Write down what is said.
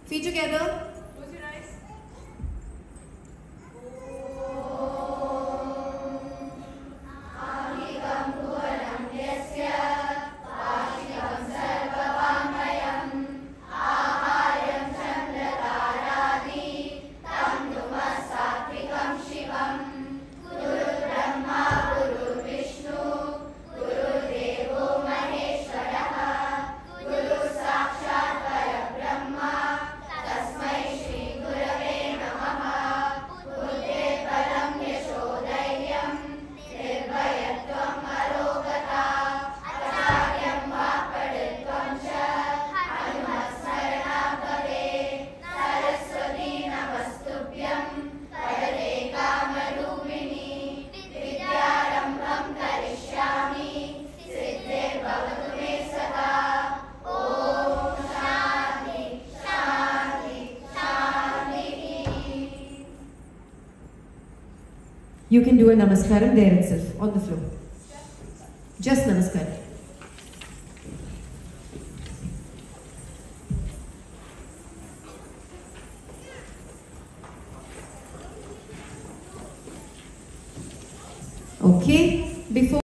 Feet together. Close your eyes. You can do a namaskaram there itself, on the floor. Just namaskaram. Okay, before